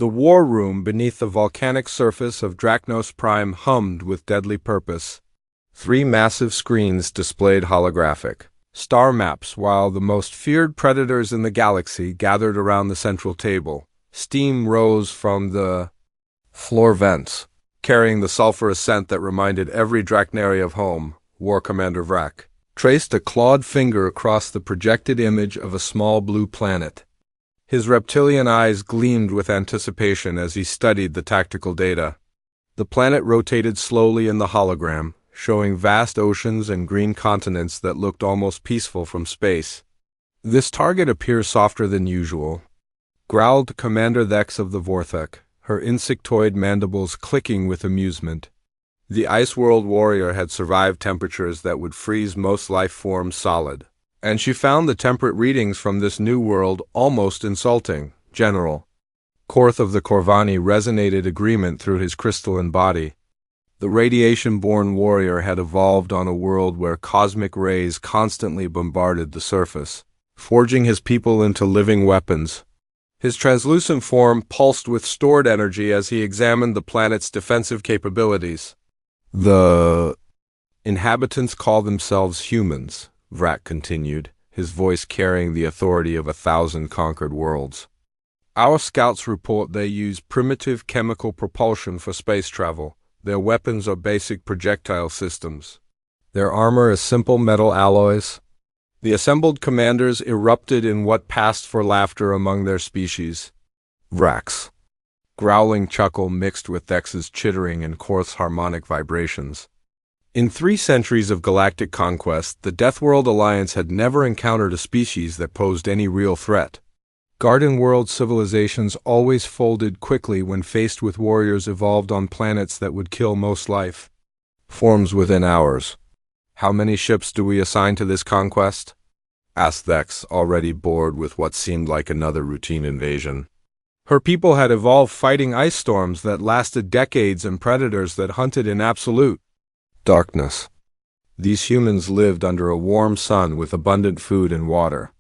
The war room beneath the volcanic surface of Drachnos Prime hummed with deadly purpose. 3 massive screens displayed holographic star maps while the most feared predators in the galaxy gathered around the central table. Steam rose from the floor vents, carrying the sulfurous scent that reminded every Drachnari of home. War Commander Vrak traced a clawed finger across the projected image of a small blue planet. His reptilian eyes gleamed with anticipation as he studied the tactical data. The planet rotated slowly in the hologram, showing vast oceans and green continents that looked almost peaceful from space. "This target appears softer than usual," growled Commander Thex of the Vorthek, her insectoid mandibles clicking with amusement. The Ice World warrior had survived temperatures that would freeze most life forms solid, and she found the temperate readings from this new world almost insulting. General Korth of the Corvani resonated agreement through his crystalline body. The radiation-born warrior had evolved on a world where cosmic rays constantly bombarded the surface, forging his people into living weapons. His translucent form pulsed with stored energy as he examined the planet's defensive capabilities. "The inhabitants call themselves humans," Vrak continued, his voice carrying the authority of 1,000 conquered worlds. "Our scouts report they use primitive chemical propulsion for space travel. Their weapons are basic projectile systems. Their armor is simple metal alloys." The assembled commanders erupted in what passed for laughter among their species. Vrak's growling chuckle mixed with Thex's chittering and Korth's harmonic vibrations. In 3 centuries of galactic conquest, the Deathworld Alliance had never encountered a species that posed any real threat. Garden world civilizations always folded quickly when faced with warriors evolved on planets that would kill most life forms within hours. "How many ships do we assign to this conquest?" asked Thex, already bored with what seemed like another routine invasion. Her people had evolved fighting ice storms that lasted decades and predators that hunted in absolute darkness. These humans lived under a warm sun with abundant food and water.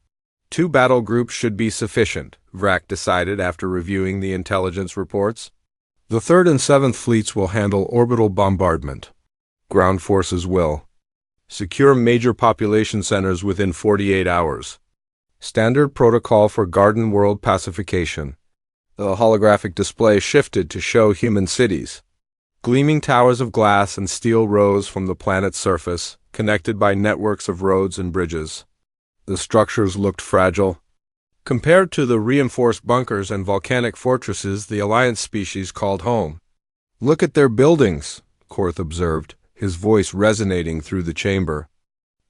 2 battle groups should be sufficient, Vrak decided after reviewing the intelligence reports. The 3rd and 7th fleets will handle orbital bombardment. Ground forces will secure major population centers within 48 hours. Standard protocol for Garden World pacification. The holographic display shifted to show human cities. Gleaming towers of glass and steel rose from the planet's surface, connected by networks of roads and bridges. The structures looked fragile. Compared to the reinforced bunkers and volcanic fortresses the Alliance species called home. "Look at their buildings," Korth observed, his voice resonating through the chamber.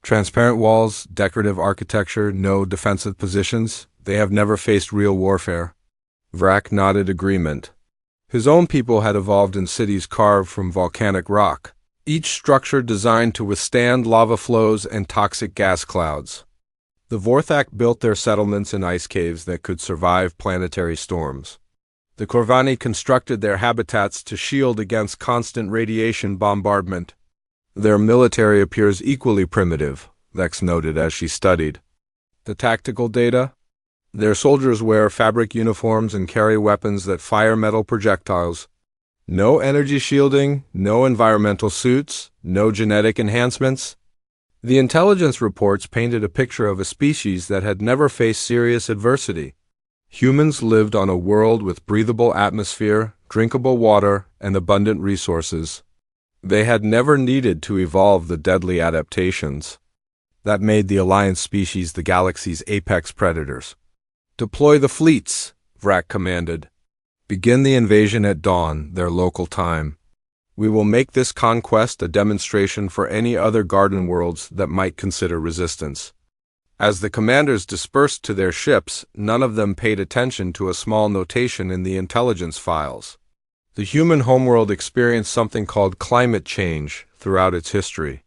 "Transparent walls, decorative architecture, no defensive positions. They have never faced real warfare." Vrak nodded agreement. His own people had evolved in cities carved from volcanic rock, each structure designed to withstand lava flows and toxic gas clouds. The Vorthak built their settlements in ice caves that could survive planetary storms. The Corvani constructed their habitats to shield against constant radiation bombardment. "Their military appears equally primitive," Thex noted as she studied the tactical data. "Their soldiers wear fabric uniforms and carry weapons that fire metal projectiles. No energy shielding, no environmental suits, no genetic enhancements." The intelligence reports painted a picture of a species that had never faced serious adversity. Humans lived on a world with breathable atmosphere, drinkable water, and abundant resources. They had never needed to evolve the deadly adaptations that made the Alliance species the galaxy's apex predators. "Deploy the fleets," Vrak commanded. "Begin the invasion at dawn, their local time. We will make this conquest a demonstration for any other garden worlds that might consider resistance." As the commanders dispersed to their ships, none of them paid attention to a small notation in the intelligence files. The human homeworld experienced something called climate change throughout its history.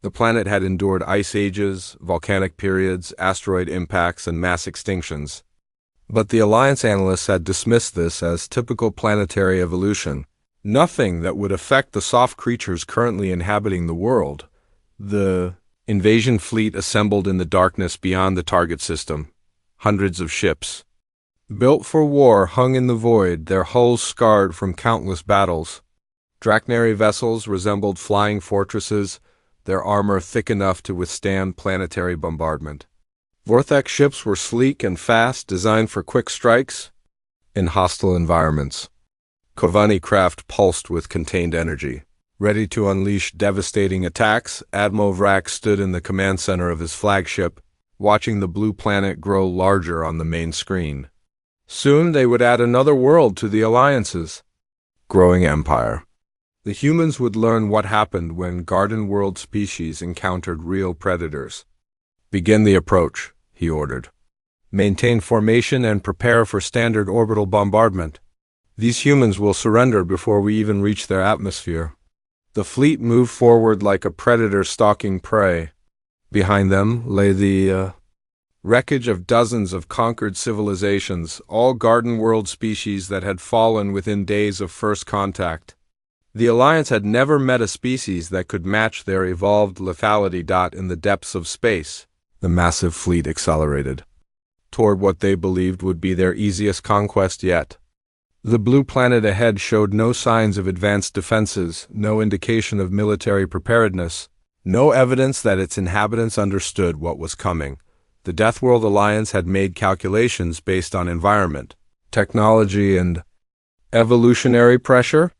The planet had endured ice ages, volcanic periods, asteroid impacts, and mass extinctions. But the Alliance analysts had dismissed this as typical planetary evolution. Nothing that would affect the soft creatures currently inhabiting the world. The invasion fleet assembled in the darkness beyond the target system. Hundreds of ships. Built for war, hung in the void, their hulls scarred from countless battles. Drachnary vessels resembled flying fortresses, their armor thick enough to withstand planetary bombardment. Vortex ships were sleek and fast, designed for quick strikes in hostile environments. Kovani craft pulsed with contained energy. Ready to unleash devastating attacks, Admiral Vrak stood in the command center of his flagship, watching the blue planet grow larger on the main screen. Soon they would add another world to the Alliance's growing empire. The humans would learn what happened when garden world species encountered real predators. Begin the approach, he ordered. Maintain formation and prepare for standard orbital bombardment. These humans will surrender before we even reach their atmosphere. The fleet moved forward like a predator stalking prey. Behind them lay the wreckage of dozens of conquered civilizations, all garden world species that had fallen within days of first contact. The Alliance had never met a species that could match their evolved lethality. In the depths of space, the massive fleet accelerated toward what they believed would be their easiest conquest yet. The blue planet ahead showed no signs of advanced defenses, no indication of military preparedness, no evidence that its inhabitants understood what was coming. The Deathworld Alliance had made calculations based on environment, technology, and evolutionary pressure.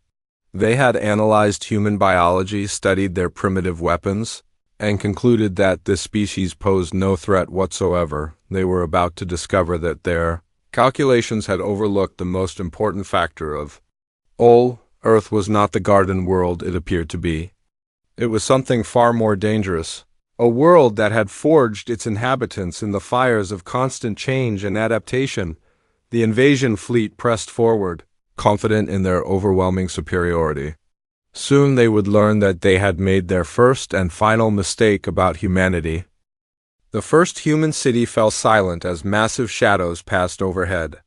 They had analyzed human biology, studied their primitive weapons, and concluded that this species posed no threat whatsoever. They were about to discover that their calculations had overlooked the most important factor of all. Earth was not the garden world it appeared to be. It was something far more dangerous, a world that had forged its inhabitants in the fires of constant change and adaptation. The invasion fleet pressed forward, confident in their overwhelming superiority. Soon they would learn that they had made their first and final mistake about humanity. The first human city fell silent as massive shadows passed overhead.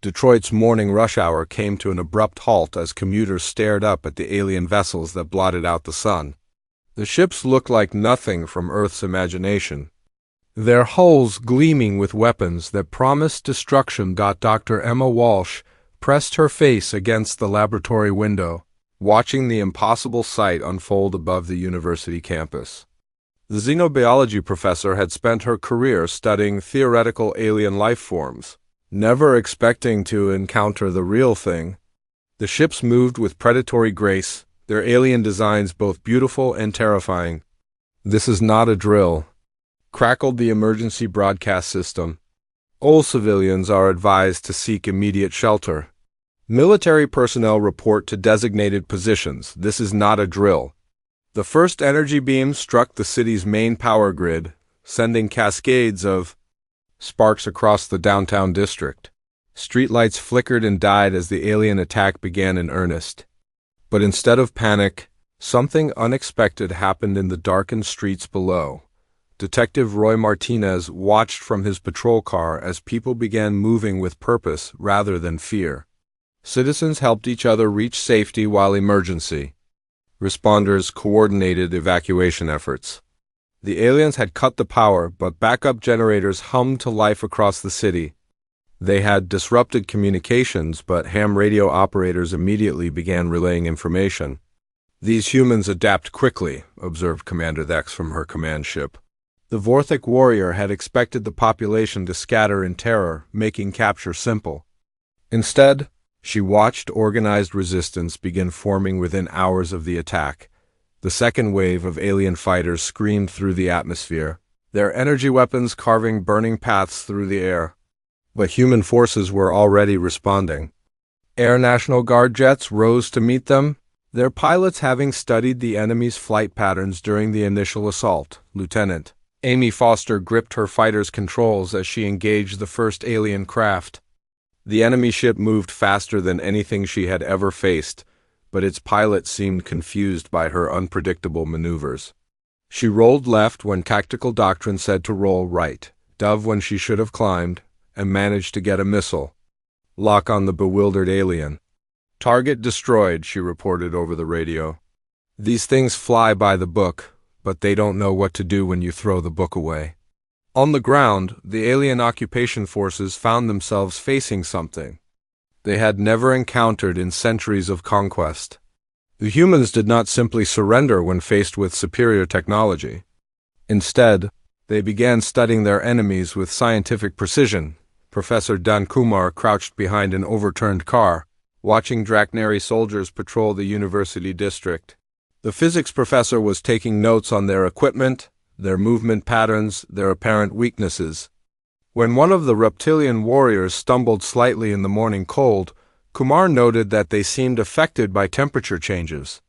Detroit's morning rush hour came to an abrupt halt as commuters stared up at the alien vessels that blotted out the sun. The ships looked like nothing from Earth's imagination, their hulls gleaming with weapons that promised destruction. Dr. Emma Walsh pressed her face against the laboratory window, watching the impossible sight unfold above the university campus. The xenobiology professor had spent her career studying theoretical alien life forms, never expecting to encounter the real thing. The ships moved with predatory grace, their alien designs both beautiful and terrifying. "This is not a drill," crackled the emergency broadcast system. "All civilians are advised to seek immediate shelter. Military personnel report to designated positions. This is not a drill." The first energy beam struck the city's main power grid, sending cascades of sparks across the downtown district. Streetlights flickered and died as the alien attack began in earnest. But instead of panic, something unexpected happened in the darkened streets below. Detective Roy Martinez watched from his patrol car as people began moving with purpose rather than fear. Citizens helped each other reach safety while emergency responders coordinated evacuation efforts. The aliens had cut the power, but backup generators hummed to life across the city. They had disrupted communications, but ham radio operators immediately began relaying information. "These humans adapt quickly," observed Commander Thex from her command ship. The Vorthic warrior had expected the population to scatter in terror, making capture simple. Instead, she watched organized resistance begin forming within hours of the attack. The second wave of alien fighters screamed through the atmosphere, their energy weapons carving burning paths through the air. But human forces were already responding. Air National Guard jets rose to meet them, their pilots having studied the enemy's flight patterns during the initial assault. Lieutenant Amy Foster gripped her fighter's controls as she engaged the first alien craft. The enemy ship moved faster than anything she had ever faced, but its pilot seemed confused by her unpredictable maneuvers. She rolled left when tactical doctrine said to roll right, dove when she should have climbed, and managed to get a missile lock on the bewildered alien. "Target destroyed," she reported over the radio. "These things fly by the book, but they don't know what to do when you throw the book away." On the ground, the alien occupation forces found themselves facing something they had never encountered in centuries of conquest. The humans did not simply surrender when faced with superior technology. Instead, they began studying their enemies with scientific precision. Professor Dan Kumar crouched behind an overturned car, watching Draknari soldiers patrol the university district. The physics professor was taking notes on their equipment, their movement patterns, their apparent weaknesses. When one of the reptilian warriors stumbled slightly in the morning cold, Kumar noted that they seemed affected by temperature changes.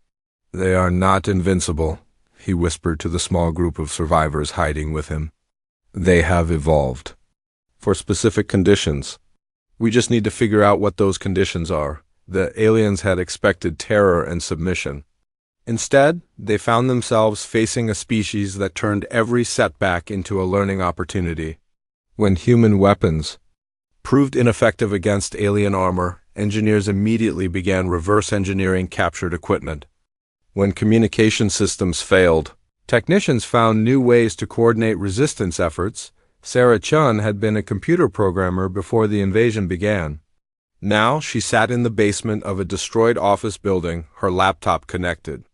"They are not invincible," he whispered to the small group of survivors hiding with him. "They have evolved for specific conditions. We just need to figure out what those conditions are." The aliens had expected terror and submission. Instead, they found themselves facing a species that turned every setback into a learning opportunity. When human weapons proved ineffective against alien armor, engineers immediately began reverse engineering captured equipment. When communication systems failed, technicians found new ways to coordinate resistance efforts. Sarah Chun had been a computer programmer before the invasion began. Now she sat in the basement of a destroyed office building, her laptop connected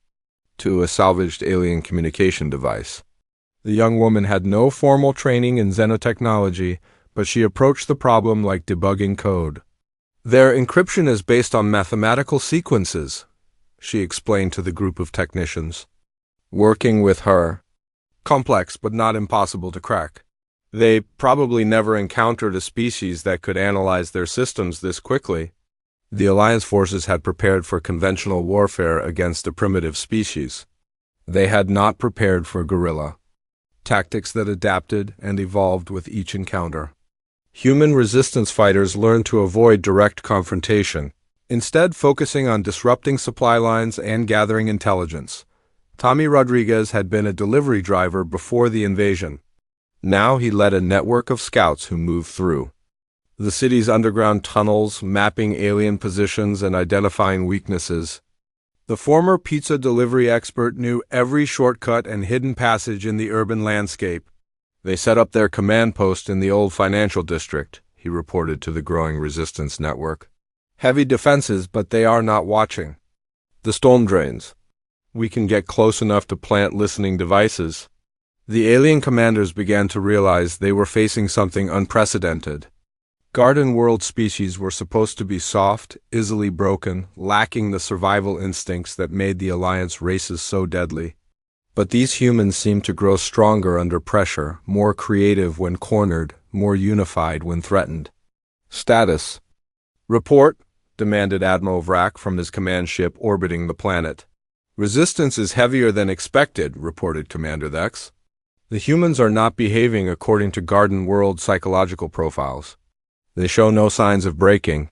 to a salvaged alien communication device. The young woman had no formal training in xenotechnology, but she approached the problem like debugging code. "Their encryption is based on mathematical sequences," she explained to the group of technicians. "Working with her, complex but not impossible to crack. They probably never encountered a species that could analyze their systems this quickly." The Alliance forces had prepared for conventional warfare against a primitive species. They had not prepared for guerrilla tactics that adapted and evolved with each encounter. Human resistance fighters learned to avoid direct confrontation, instead focusing on disrupting supply lines and gathering intelligence. Tommy Rodriguez had been a delivery driver before the invasion. Now he led a network of scouts who moved through the city's underground tunnels, mapping alien positions and identifying weaknesses. The former pizza delivery expert knew every shortcut and hidden passage in the urban landscape. "They set up their command post in the old financial district," he reported to the growing resistance network. "Heavy defenses, but they are not watching. The storm drains. We can get close enough to plant listening devices." The alien commanders began to realize they were facing something unprecedented. Garden world species were supposed to be soft, easily broken, lacking the survival instincts that made the Alliance races so deadly. But these humans seemed to grow stronger under pressure, more creative when cornered, more unified when threatened. "Status report," demanded Admiral Vrak from his command ship orbiting the planet. "Resistance is heavier than expected," reported Commander Thex. "The humans are not behaving according to Garden World psychological profiles. They show no signs of breaking."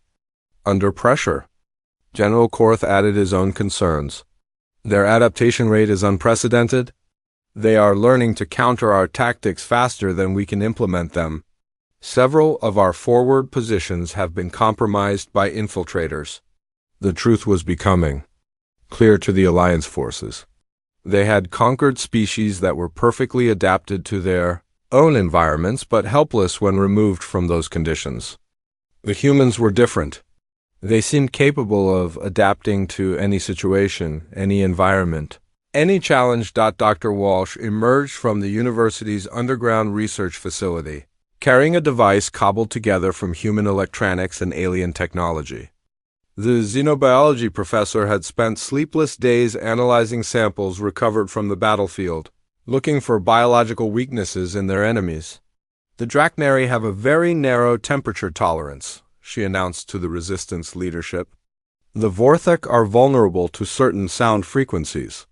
Under pressure, General Korth added his own concerns. "Their adaptation rate is unprecedented. They are learning to counter our tactics faster than we can implement them. Several of our forward positions have been compromised by infiltrators." The truth was becoming clear to the Alliance forces. They had conquered species that were perfectly adapted to their own environments, but helpless when removed from those conditions. The humans were different. They seemed capable of adapting to any situation, any environment, any challenge. Dr. Walsh emerged from the university's underground research facility, carrying a device cobbled together from human electronics and alien technology. The xenobiology professor had spent sleepless days analyzing samples recovered from the battlefield, looking for biological weaknesses in their enemies. "The Draknari have a very narrow temperature tolerance," she announced to the resistance leadership. "The Vorthek are vulnerable to certain sound frequencies.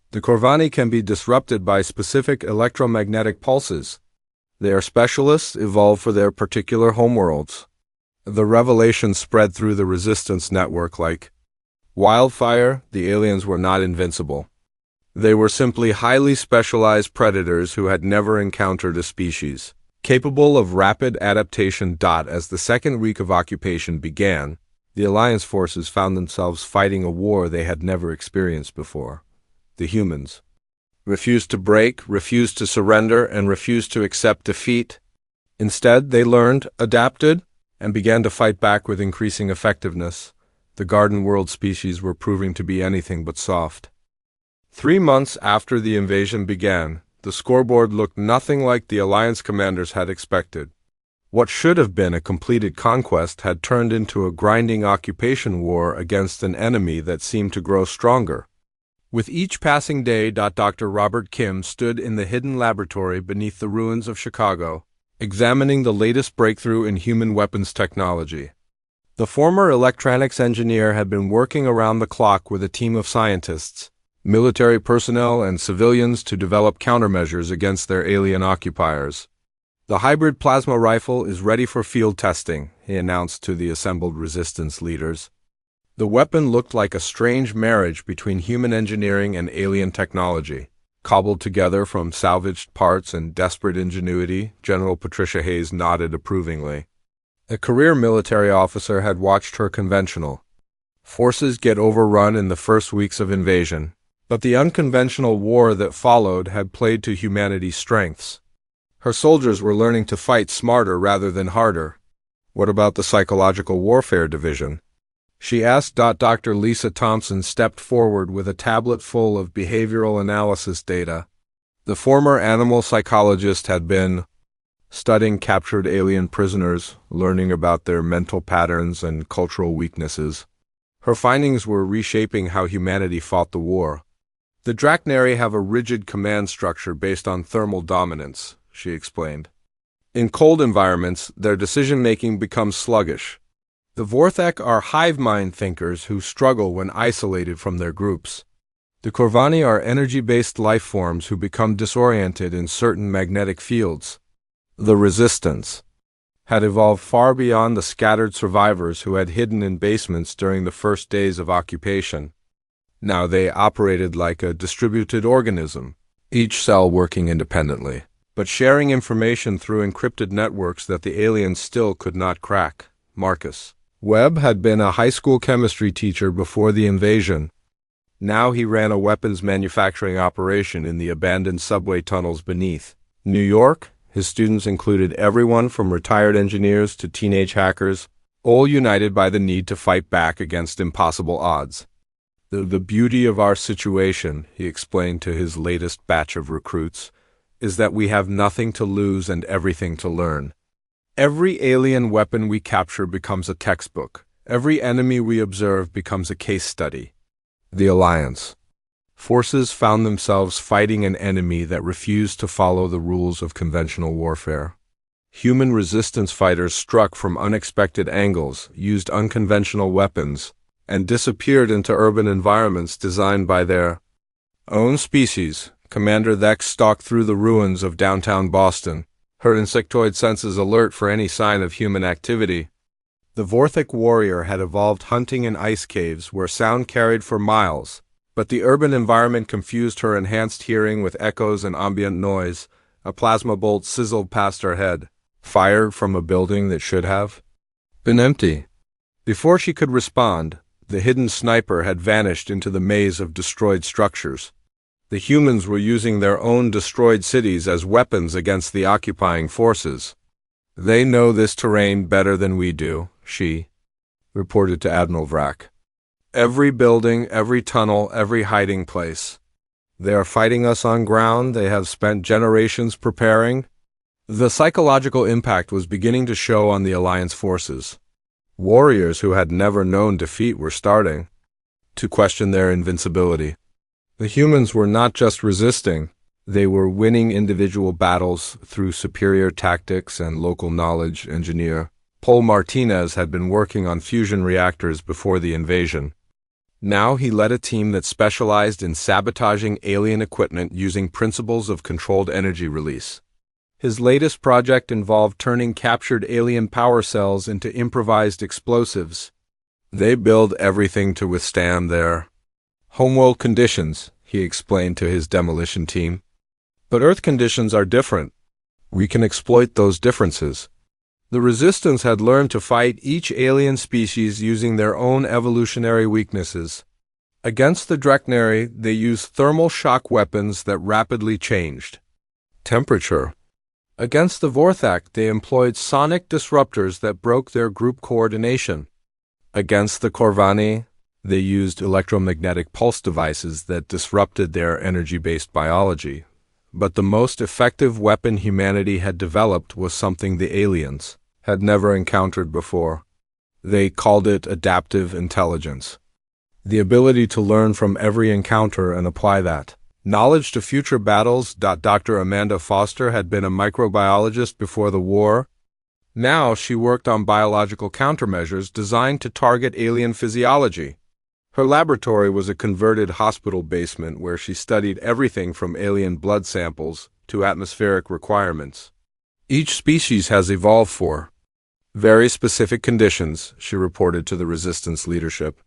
The Korvani can be disrupted by specific electromagnetic pulses. They are specialists evolved for their particular homeworlds." The revelation spread through the resistance network like wildfire. The aliens were not invincible. They were simply highly specialized predators who had never encountered a species capable of rapid adaptation. As the second week of occupation began, the Alliance forces found themselves fighting a war they had never experienced before. The humans refused to break, refused to surrender, and refused to accept defeat. Instead, they learned, adapted, and began to fight back with increasing effectiveness. The garden world species were proving to be anything but soft. 3 months after the invasion began, the scoreboard looked nothing like the Alliance commanders had expected. What should have been a completed conquest had turned into a grinding occupation war against an enemy that seemed to grow stronger. With each passing day, Dr. Robert Kim stood in the hidden laboratory beneath the ruins of Chicago, examining the latest breakthrough in human weapons technology. The former electronics engineer had been working around the clock with a team of scientists, military personnel, and civilians to develop countermeasures against their alien occupiers. "The hybrid plasma rifle is ready for field testing," he announced to the assembled resistance leaders. The weapon looked like a strange marriage between human engineering and alien technology. Cobbled together from salvaged parts and desperate ingenuity, General Patricia Hayes nodded approvingly. A career military officer had watched her conventional forces get overrun in the first weeks of invasion, but the unconventional war that followed had played to humanity's strengths. Her soldiers were learning to fight smarter rather than harder. "What about the psychological warfare division?" she asked. Dr. Lisa Thompson stepped forward with a tablet full of behavioral analysis data. The former animal psychologist had been studying captured alien prisoners, learning about their mental patterns and cultural weaknesses. Her findings were reshaping how humanity fought the war. "The Drachneri have a rigid command structure based on thermal dominance," she explained. "In cold environments, their decision-making becomes sluggish. The Vorthek are hive mind thinkers who struggle when isolated from their groups. The Corvani are energy-based life forms who become disoriented in certain magnetic fields." The resistance had evolved far beyond the scattered survivors who had hidden in basements during the first days of occupation. Now they operated like a distributed organism, each cell working independently, but sharing information through encrypted networks that the aliens still could not crack. Marcus Webb had been a high school chemistry teacher before the invasion. Now he ran a weapons manufacturing operation in the abandoned subway tunnels beneath New York. His students included everyone from retired engineers to teenage hackers, all united by the need to fight back against impossible odds. The beauty of our situation," he explained to his latest batch of recruits, "is that we have nothing to lose and everything to learn. Every alien weapon we capture becomes a textbook. Every enemy we observe becomes a case study." The Alliance forces found themselves fighting an enemy that refused to follow the rules of conventional warfare. Human resistance fighters struck from unexpected angles, used unconventional weapons, and disappeared into urban environments designed by their own species. Commander Thex stalked through the ruins of downtown Boston, her insectoid senses alert for any sign of human activity. The Vorthek warrior had evolved hunting in ice caves where sound carried for miles, but the urban environment confused her enhanced hearing with echoes and ambient noise. A plasma bolt sizzled past her head, fired from a building that should have been empty. Before she could respond, the hidden sniper had vanished into the maze of destroyed structures. The humans were using their own destroyed cities as weapons against the occupying forces. "They know this terrain better than we do," she reported to Admiral Vrack. "Every building, every tunnel, every hiding place. They are fighting us on ground they have spent generations preparing." The psychological impact was beginning to show on the Alliance forces. Warriors who had never known defeat were starting to question their invincibility. The humans were not just resisting, they were winning individual battles through superior tactics and local knowledge. Engineer Paul Martinez had been working on fusion reactors before the invasion. Now he led a team that specialized in sabotaging alien equipment using principles of controlled energy release. His latest project involved turning captured alien power cells into improvised explosives. "They build everything to withstand their homeworld conditions," he explained to his demolition team. "But Earth conditions are different. We can exploit those differences." The Resistance had learned to fight each alien species using their own evolutionary weaknesses. Against the Drekneri, they used thermal shock weapons that rapidly changed temperature. Against the Vorthak, they employed sonic disruptors that broke their group coordination. Against the Korvani, they used electromagnetic pulse devices that disrupted their energy-based biology. But the most effective weapon humanity had developed was something the aliens had never encountered before. They called it adaptive intelligence. The ability to learn from every encounter and apply that knowledge to future battles. Dr. Amanda Foster had been a microbiologist before the war. Now she worked on biological countermeasures designed to target alien physiology. Her laboratory was a converted hospital basement where she studied everything from alien blood samples to atmospheric requirements. Each species has evolved for very specific conditions, she reported to the resistance leadership.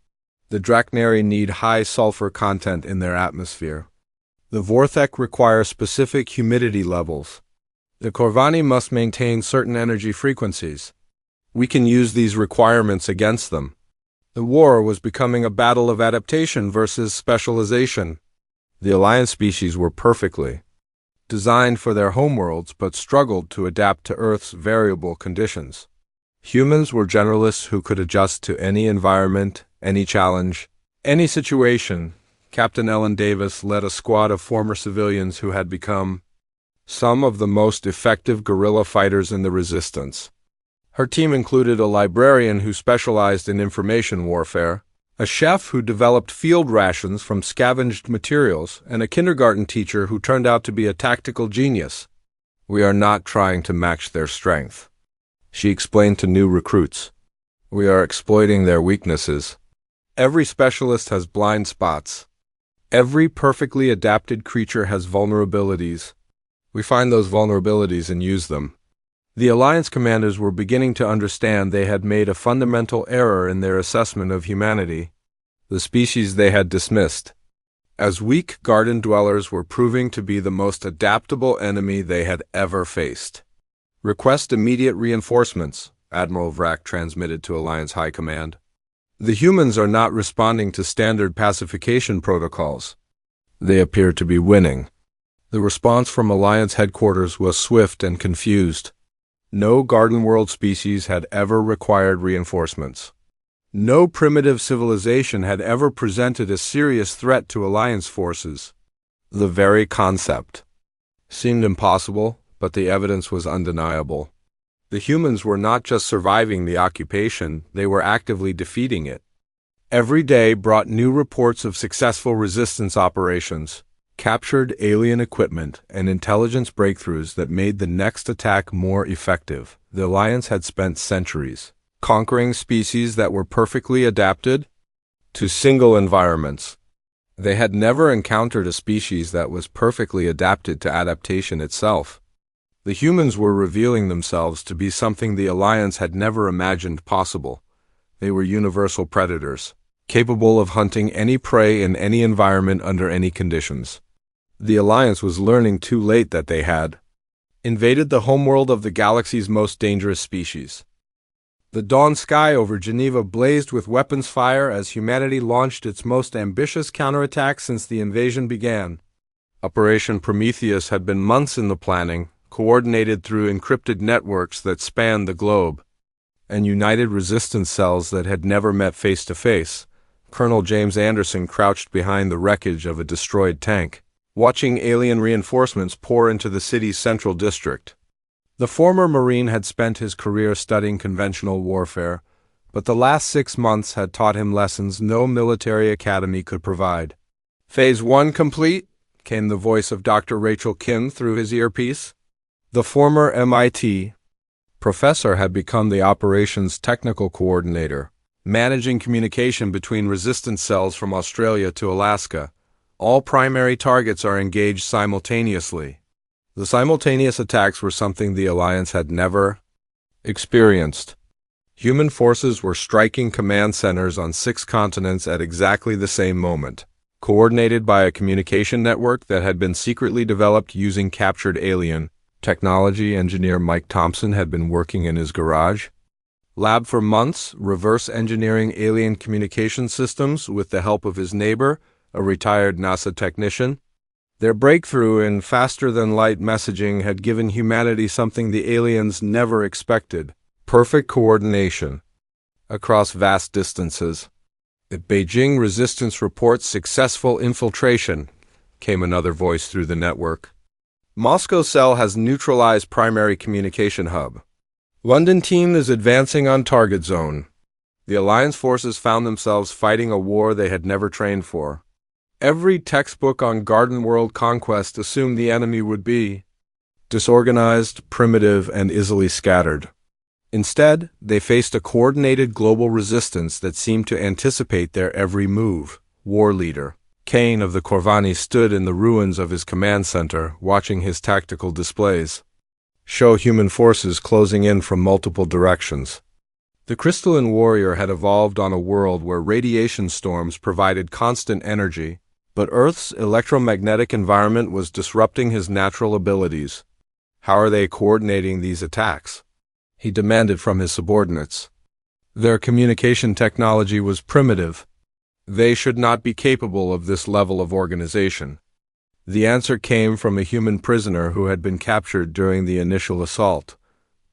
The Drekneri need high sulfur content in their atmosphere. The Vorthek require specific humidity levels. The Korvani must maintain certain energy frequencies. We can use these requirements against them. The war was becoming a battle of adaptation versus specialization. The Alliance species were perfectly designed for their homeworlds but struggled to adapt to Earth's variable conditions. Humans were generalists who could adjust to any environment, any challenge, any situation. Captain Ellen Davis led a squad of former civilians who had become some of the most effective guerrilla fighters in the resistance. Her team included a librarian who specialized in information warfare, a chef who developed field rations from scavenged materials, and a kindergarten teacher who turned out to be a tactical genius. We are not trying to match their strength, she explained to new recruits. We are exploiting their weaknesses. Every specialist has blind spots. Every perfectly adapted creature has vulnerabilities. We find those vulnerabilities and use them. The Alliance commanders were beginning to understand they had made a fundamental error in their assessment of humanity. The species they had dismissed as weak garden dwellers were proving to be the most adaptable enemy they had ever faced. Request immediate reinforcements, Admiral Vrak transmitted to Alliance High Command. The humans are not responding to standard pacification protocols. They appear to be winning. The response from Alliance headquarters was swift and confused. No Garden World species had ever required reinforcements. No primitive civilization had ever presented a serious threat to Alliance forces. The very concept seemed impossible, but the evidence was undeniable. The humans were not just surviving the occupation, they were actively defeating it. Every day brought new reports of successful resistance operations, captured alien equipment, and intelligence breakthroughs that made the next attack more effective. The Alliance had spent centuries conquering species that were perfectly adapted to single environments. They had never encountered a species that was perfectly adapted to adaptation itself. The humans were revealing themselves to be something the Alliance had never imagined possible. They were universal predators, capable of hunting any prey in any environment under any conditions. The Alliance was learning too late that they had invaded the homeworld of the galaxy's most dangerous species. The dawn sky over Geneva blazed with weapons fire as humanity launched its most ambitious counterattack since the invasion began. Operation Prometheus had been months in the planning, coordinated through encrypted networks that spanned the globe, and united resistance cells that had never met face-to-face. Colonel James Anderson crouched behind the wreckage of a destroyed tank, watching alien reinforcements pour into the city's central district. The former Marine had spent his career studying conventional warfare, but the last 6 months had taught him lessons no military academy could provide. Phase 1 complete, came the voice of Dr. Rachel Kim through his earpiece. The former MIT professor had become the operations technical coordinator, managing communication between resistance cells from Australia to Alaska. All primary targets are engaged simultaneously. The simultaneous attacks were something the Alliance had never experienced. Human forces were striking command centers on 6 continents at exactly the same moment, coordinated by a communication network that had been secretly developed using captured alien technology. Engineer Mike Thompson had been working in his garage, Lab for months, reverse engineering alien communication systems with the help of his neighbor, a retired NASA technician. Their breakthrough in faster-than-light messaging had given humanity something the aliens never expected: perfect coordination across vast distances. At Beijing, resistance reports successful infiltration, came another voice through the network. Moscow cell has neutralized primary communication hub. London team is advancing on target zone. The Alliance forces found themselves fighting a war they had never trained for. Every textbook on Garden World conquest assumed the enemy would be disorganized, primitive, and easily scattered. Instead, they faced a coordinated global resistance that seemed to anticipate their every move. War leader Kane of the Corvani stood in the ruins of his command center, watching his tactical displays show human forces closing in from multiple directions. The crystalline warrior had evolved on a world where radiation storms provided constant energy, but Earth's electromagnetic environment was disrupting his natural abilities. How are they coordinating these attacks? He demanded from his subordinates. Their communication technology was primitive. They should not be capable of this level of organization. The answer came from a human prisoner who had been captured during the initial assault.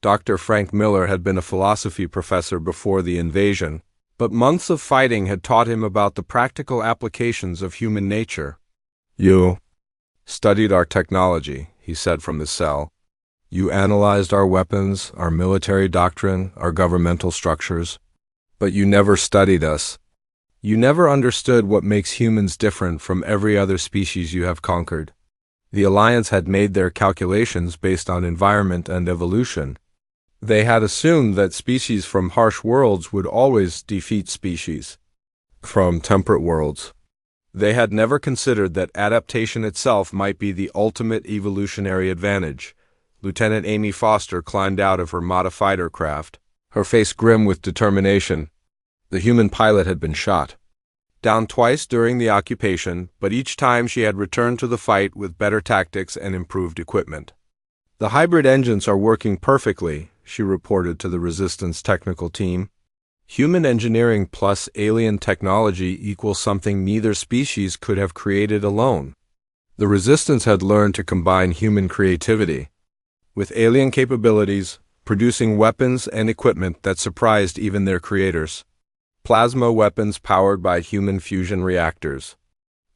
Dr. Frank Miller had been a philosophy professor before the invasion, but months of fighting had taught him about the practical applications of human nature. "You studied our technology," he said from his cell. "You analyzed our weapons, our military doctrine, our governmental structures. But you never studied us. You never understood what makes humans different from every other species you have conquered." The Alliance had made their calculations based on environment and evolution. They had assumed that species from harsh worlds would always defeat species from temperate worlds. They had never considered that adaptation itself might be the ultimate evolutionary advantage. Lieutenant Amy Foster climbed out of her modified craft, her face grim with determination. The human pilot had been shot. Down twice during the occupation, but each time she had returned to the fight with better tactics and improved equipment. "The hybrid engines are working perfectly," she reported to the Resistance technical team. "Human engineering plus alien technology equals something neither species could have created alone." The Resistance had learned to combine human creativity with alien capabilities, producing weapons and equipment that surprised even their creators. Plasma weapons powered by human fusion reactors.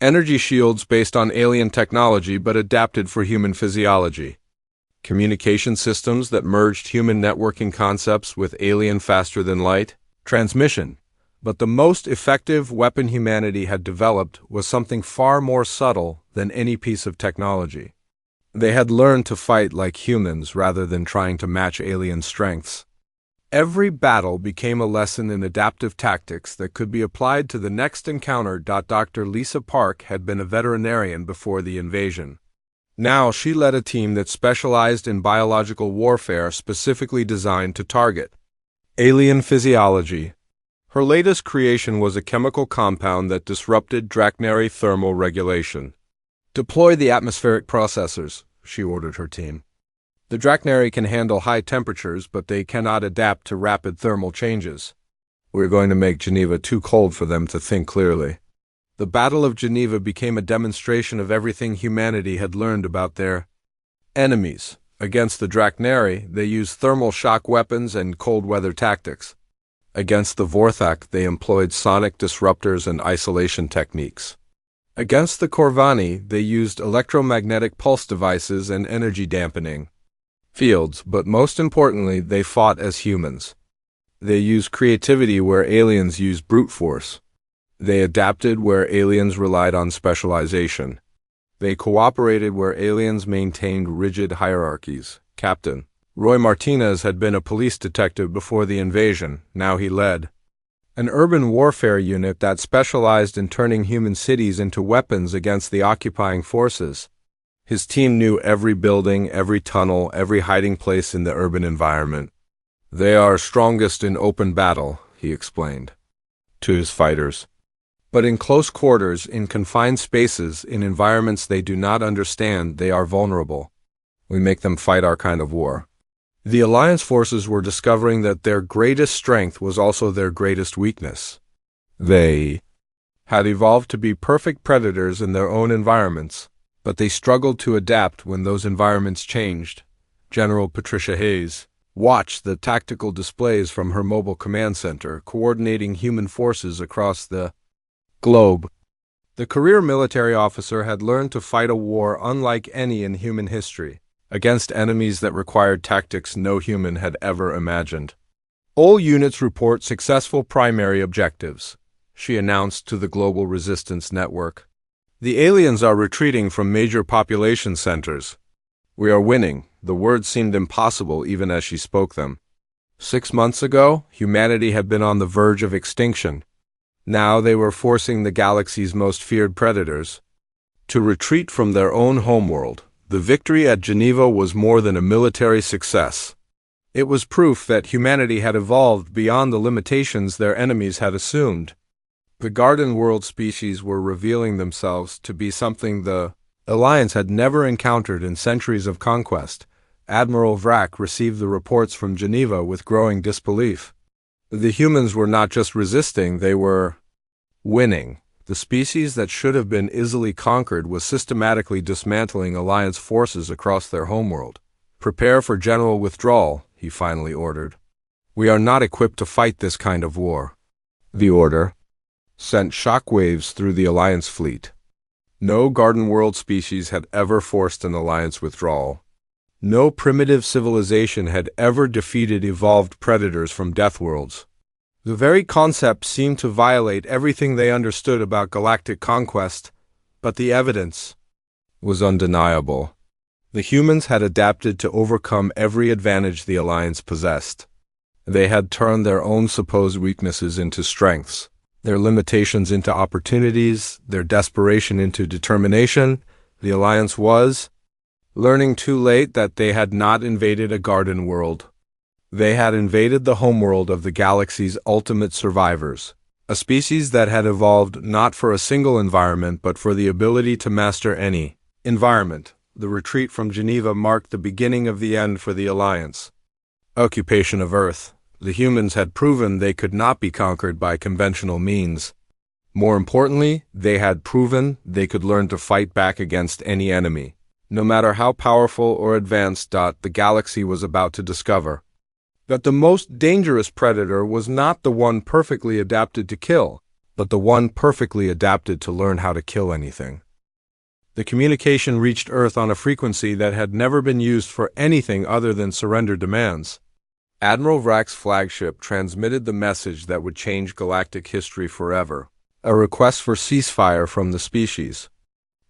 Energy shields based on alien technology but adapted for human physiology. Communication systems that merged human networking concepts with alien faster-than-light transmission. But the most effective weapon humanity had developed was something far more subtle than any piece of technology. They had learned to fight like humans rather than trying to match alien strengths. Every battle became a lesson in adaptive tactics that could be applied to the next encounter. Dr. Lisa Park had been a veterinarian before the invasion. Now she led a team that specialized in biological warfare specifically designed to target alien physiology. Her latest creation was a chemical compound that disrupted Drachnary thermal regulation. "Deploy the atmospheric processors," she ordered her team. "The Drachnary can handle high temperatures, but they cannot adapt to rapid thermal changes. We're going to make Geneva too cold for them to think clearly." The Battle of Geneva became a demonstration of everything humanity had learned about their enemies. Against the Drachnary, they used thermal shock weapons and cold weather tactics. Against the Vorthak, they employed sonic disruptors and isolation techniques. Against the Corvani, they used electromagnetic pulse devices and energy dampening fields, but most importantly, they fought as humans. They used creativity where aliens used brute force. They adapted where aliens relied on specialization. They cooperated where aliens maintained rigid hierarchies. Captain Roy Martinez had been a police detective before the invasion. Now he led an urban warfare unit that specialized in turning human cities into weapons against the occupying forces. His team knew every building, every tunnel, every hiding place in the urban environment. "They are strongest in open battle," he explained to his fighters. "But in close quarters, in confined spaces, in environments they do not understand, they are vulnerable. We make them fight our kind of war." The Alliance forces were discovering that their greatest strength was also their greatest weakness. They had evolved to be perfect predators in their own environments, but they struggled to adapt when those environments changed. General Patricia Hayes watched the tactical displays from her mobile command center, coordinating human forces across the globe. The career military officer had learned to fight a war unlike any in human history, against enemies that required tactics no human had ever imagined. All units report successful primary objectives, she announced to the Global Resistance Network. The aliens are retreating from major population centers. We are winning. The words seemed impossible even as she spoke them. 6 months ago, humanity had been on the verge of extinction. Now they were forcing the galaxy's most feared predators to retreat from their own homeworld. The victory at Geneva was more than a military success. It was proof that humanity had evolved beyond the limitations their enemies had assumed. The Garden World species were revealing themselves to be something the Alliance had never encountered in centuries of conquest. Admiral Vrack received the reports from Geneva with growing disbelief. The humans were not just resisting, they were winning. The species that should have been easily conquered was systematically dismantling Alliance forces across their homeworld. Prepare for general withdrawal, he finally ordered. We are not equipped to fight this kind of war. The order sent shockwaves through the Alliance fleet. No Garden World species had ever forced an Alliance withdrawal. No primitive civilization had ever defeated evolved predators from Deathworlds. The very concept seemed to violate everything they understood about galactic conquest, but the evidence was undeniable. The humans had adapted to overcome every advantage the Alliance possessed. They had turned their own supposed weaknesses into strengths, their limitations into opportunities, their desperation into determination. The Alliance was learning too late that they had not invaded a garden world. They had invaded the homeworld of the galaxy's ultimate survivors, a species that had evolved not for a single environment but for the ability to master any environment. The retreat from Geneva marked the beginning of the end for the Alliance. Occupation of Earth. The humans had proven they could not be conquered by conventional means. More importantly, they had proven they could learn to fight back against any enemy, no matter how powerful or advanced. The galaxy was about to discover that the most dangerous predator was not the one perfectly adapted to kill, but the one perfectly adapted to learn how to kill anything. The communication reached Earth on a frequency that had never been used for anything other than surrender demands. Admiral Vrack's flagship transmitted the message that would change galactic history forever, a request for ceasefire from the species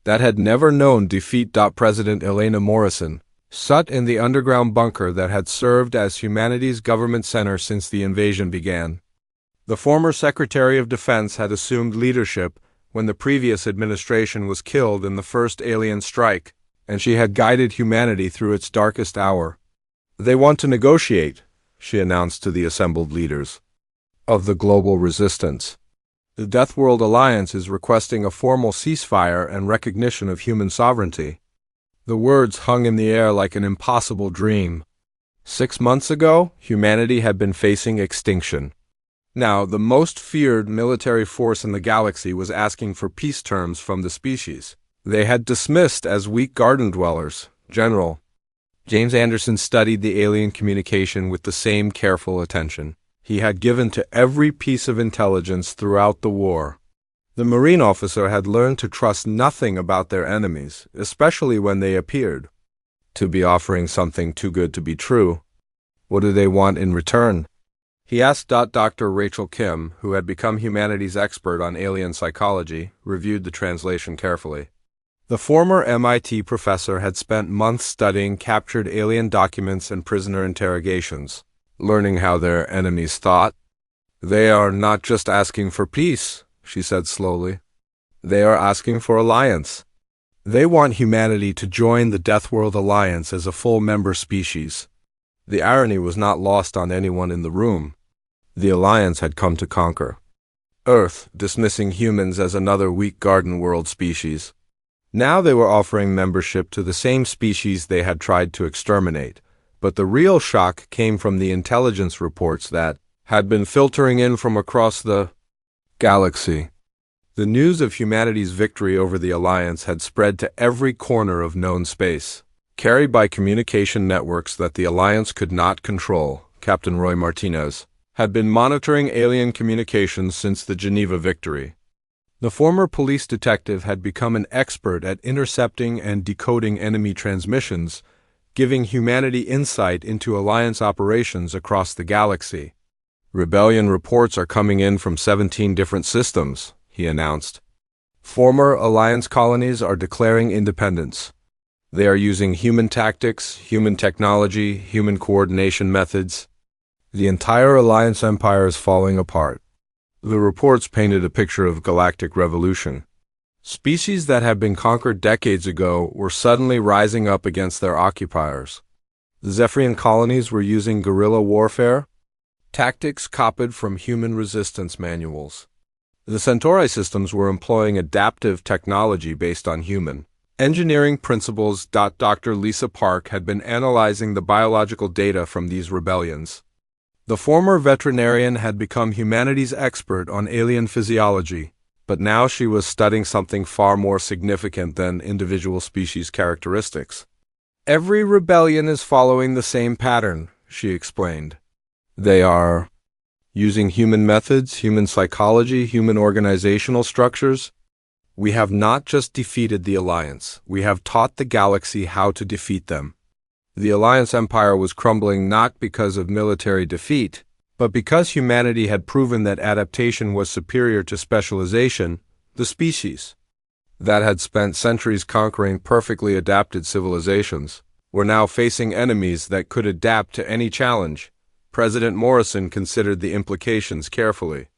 that had never known defeat. President Elena Morrison sat in the underground bunker that had served as humanity's government center since the invasion began. The former Secretary of Defense had assumed leadership when the previous administration was killed in the first alien strike, and she had guided humanity through its darkest hour. They want to negotiate, she announced to the assembled leaders of the global resistance. The Deathworld Alliance is requesting a formal ceasefire and recognition of human sovereignty. The words hung in the air like an impossible dream. 6 months ago, humanity had been facing extinction. Now, the most feared military force in the galaxy was asking for peace terms from the species they had dismissed as weak garden dwellers. General James Anderson studied the alien communication with the same careful attention he had given to every piece of intelligence throughout the war. The Marine officer had learned to trust nothing about their enemies, especially when they appeared to be offering something too good to be true. What do they want in return? He asked. Dr. Rachel Kim, who had become humanity's expert on alien psychology, reviewed the translation carefully. The former MIT professor had spent months studying captured alien documents and prisoner interrogations, learning how their enemies thought. They are not just asking for peace, she said slowly. They are asking for alliance. They want humanity to join the Deathworld Alliance as a full member species. The irony was not lost on anyone in the room. The Alliance had come to conquer Earth, dismissing humans as another weak garden world species. Now they were offering membership to the same species they had tried to exterminate, But the real shock came from the intelligence reports that had been filtering in from across the galaxy. The news of humanity's victory over the Alliance had spread to every corner of known space, carried by communication networks that the Alliance could not control. Captain Roy Martinez had been monitoring alien communications since the Geneva victory. The former police detective had become an expert at intercepting and decoding enemy transmissions, giving humanity insight into Alliance operations across the galaxy. Rebellion reports are coming in from 17 different systems, he announced. Former Alliance colonies are declaring independence. They are using human tactics, human technology, human coordination methods. The entire Alliance empire is falling apart. The reports painted a picture of galactic revolution. Species that had been conquered decades ago were suddenly rising up against their occupiers. The Zephyrian colonies were using guerrilla warfare, tactics copied from human resistance manuals. The Centauri systems were employing adaptive technology based on human engineering principles. Dr. Lisa Park had been analyzing the biological data from these rebellions. The former veterinarian had become humanity's expert on alien physiology, but now she was studying something far more significant than individual species characteristics. Every rebellion is following the same pattern, she explained. They are using human methods, human psychology, human organizational structures. We have not just defeated the Alliance, we have taught the galaxy how to defeat them. The Alliance Empire was crumbling not because of military defeat, but because humanity had proven that adaptation was superior to specialization. The species that had spent centuries conquering perfectly adapted civilizations were now facing enemies that could adapt to any challenge. President Morrison considered the implications carefully.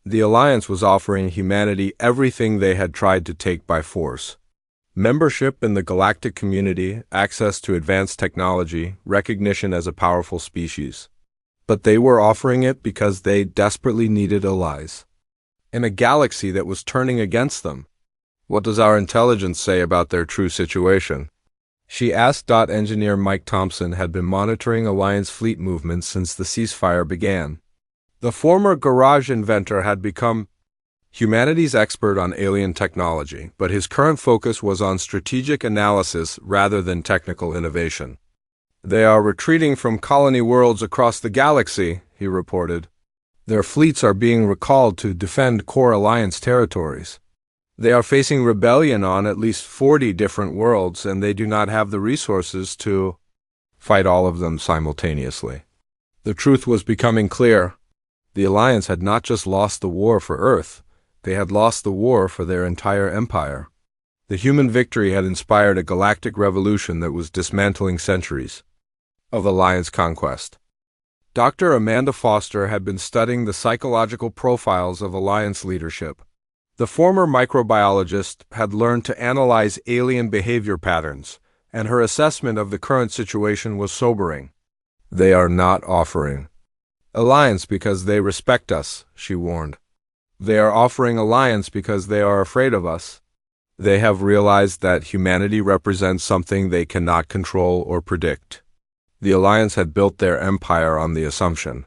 The Alliance was offering humanity everything they had tried to take by force: membership in the galactic community, access to advanced technology, recognition as a powerful species. But they were offering it because they desperately needed allies in a galaxy that was turning against them. What does our intelligence say about their true situation? She asked. Engineer Mike Thompson had been monitoring Alliance fleet movements since the ceasefire began. The former garage inventor had become humanity's expert on alien technology, but his current focus was on strategic analysis rather than technical innovation. They are retreating from colony worlds across the galaxy, he reported. Their fleets are being recalled to defend core Alliance territories. They are facing rebellion on at least 40 different worlds, and they do not have the resources to fight all of them simultaneously. The truth was becoming clear. The Alliance had not just lost the war for Earth, they had lost the war for their entire empire. The human victory had inspired a galactic revolution that was dismantling centuries of Alliance conquest. Dr. Amanda Foster had been studying the psychological profiles of Alliance leadership. The former microbiologist had learned to analyze alien behavior patterns, and her assessment of the current situation was sobering. They are not offering alliance because they respect us, she warned. They are offering alliance because they are afraid of us. They have realized that humanity represents something they cannot control or predict. The Alliance had built their empire on the assumption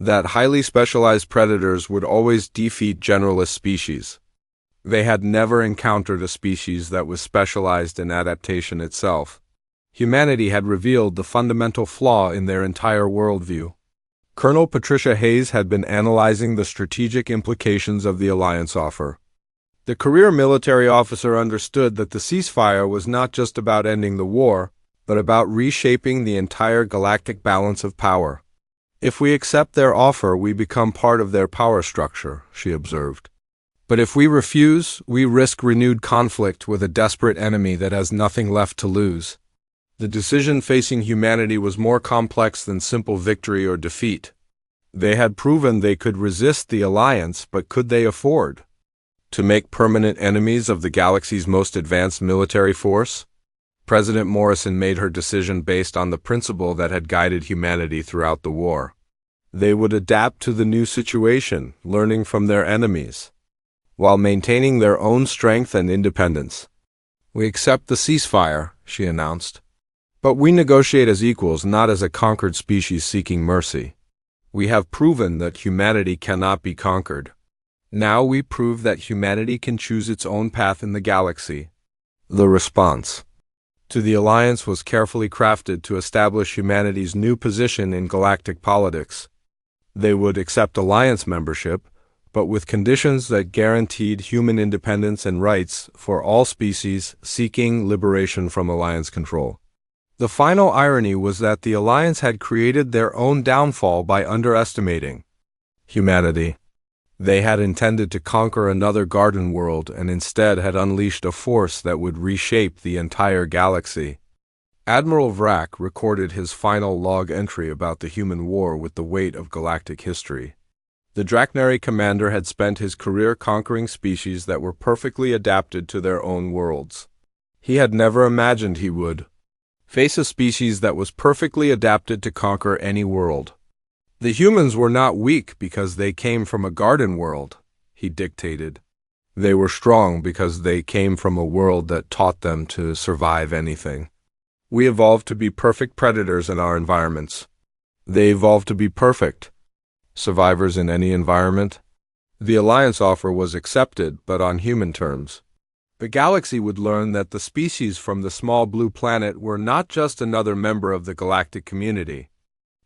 that highly specialized predators would always defeat generalist species. They had never encountered a species that was specialized in adaptation itself. Humanity had revealed the fundamental flaw in their entire worldview. Colonel Patricia Hayes had been analyzing the strategic implications of the Alliance offer. The career military officer understood that the ceasefire was not just about ending the war, but about reshaping the entire galactic balance of power. If we accept their offer, we become part of their power structure, she observed. But if we refuse, we risk renewed conflict with a desperate enemy that has nothing left to lose. The decision facing humanity was more complex than simple victory or defeat. They had proven they could resist the Alliance, but could they afford to make permanent enemies of the galaxy's most advanced military force? President Morrison made her decision based on the principle that had guided humanity throughout the war. They would adapt to the new situation, learning from their enemies, while maintaining their own strength and independence. We accept the ceasefire, she announced. But we negotiate as equals, not as a conquered species seeking mercy. We have proven that humanity cannot be conquered. Now we prove that humanity can choose its own path in the galaxy. The response to the alliance was carefully crafted to establish humanity's new position in galactic politics. They would accept alliance membership, but with conditions that guaranteed human independence and rights for all species seeking liberation from alliance control. The final irony was that the alliance had created their own downfall by underestimating humanity. They had intended to conquer another garden world and instead had unleashed a force that would reshape the entire galaxy. Admiral Vrak recorded his final log entry about the human war with the weight of galactic history. The Draknari commander had spent his career conquering species that were perfectly adapted to their own worlds. He had never imagined he would face a species that was perfectly adapted to conquer any world. The humans were not weak because they came from a garden world, he dictated. They were strong because they came from a world that taught them to survive anything. We evolved to be perfect predators in our environments. They evolved to be perfect survivors in any environment. The alliance offer was accepted, but on human terms. The galaxy would learn that the species from the small blue planet were not just another member of the galactic community.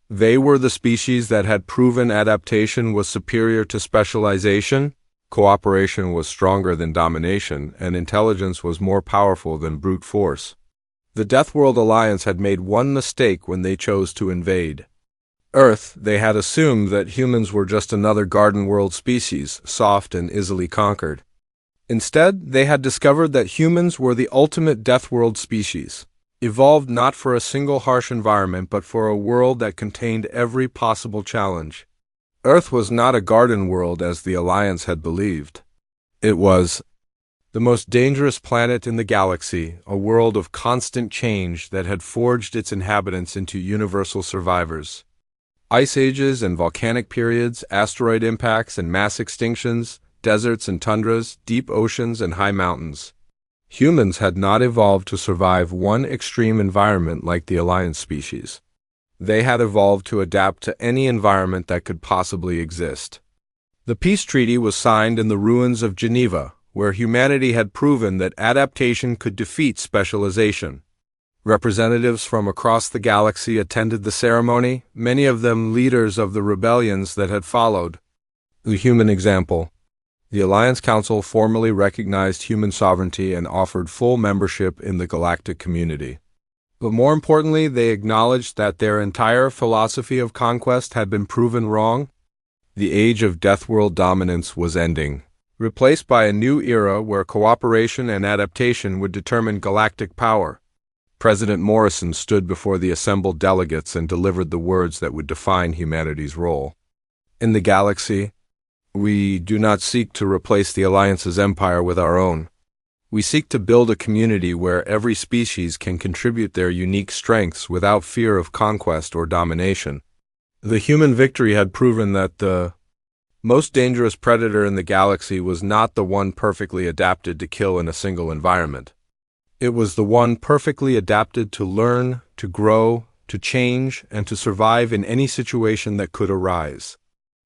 They were the species that had proven adaptation was superior to specialization, cooperation was stronger than domination, and intelligence was more powerful than brute force. The Deathworld Alliance had made one mistake when they chose to invade Earth. They had assumed that humans were just another garden world species, soft and easily conquered. Instead, they had discovered that humans were the ultimate Deathworld species, evolved not for a single harsh environment but for a world that contained every possible challenge. Earth was not a garden world as the Alliance had believed. It was the most dangerous planet in the galaxy, a world of constant change that had forged its inhabitants into universal survivors. Ice ages and volcanic periods, asteroid impacts and mass extinctions, deserts and tundras, deep oceans and high mountains. Humans had not evolved to survive one extreme environment like the Alliance species. They had evolved to adapt to any environment that could possibly exist. The peace treaty was signed in the ruins of Geneva, where humanity had proven that adaptation could defeat specialization. Representatives from across the galaxy attended the ceremony, many of them leaders of the rebellions that had followed the human example. The Alliance Council formally recognized human sovereignty and offered full membership in the galactic community. But more importantly, they acknowledged that their entire philosophy of conquest had been proven wrong. The age of Deathworld dominance was ending, replaced by a new era where cooperation and adaptation would determine galactic power. President Morrison stood before the assembled delegates and delivered the words that would define humanity's role. In the galaxy, we do not seek to replace the Alliance's empire with our own. We seek to build a community where every species can contribute their unique strengths without fear of conquest or domination. The human victory had proven that the most dangerous predator in the galaxy was not the one perfectly adapted to kill in a single environment. It was the one perfectly adapted to learn, to grow, to change, and to survive in any situation that could arise.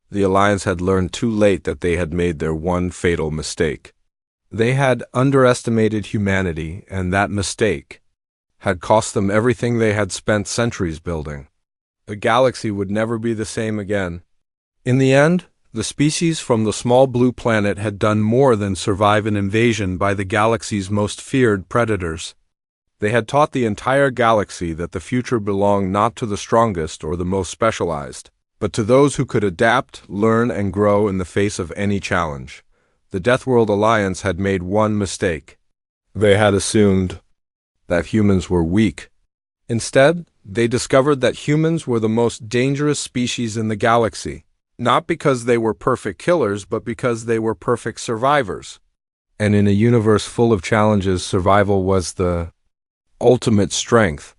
The Alliance had learned too late that they had made their one fatal mistake. They had underestimated humanity, and that mistake had cost them everything they had spent centuries building. The galaxy would never be the same again. In the end, the species from the small blue planet had done more than survive an invasion by the galaxy's most feared predators. They had taught the entire galaxy that the future belonged not to the strongest or the most specialized, but to those who could adapt, learn, and grow in the face of any challenge. The Deathworld Alliance had made one mistake. They had assumed that humans were weak. Instead, they discovered that humans were the most dangerous species in the galaxy, not because they were perfect killers, but because they were perfect survivors. And in a universe full of challenges, survival was the ultimate strength.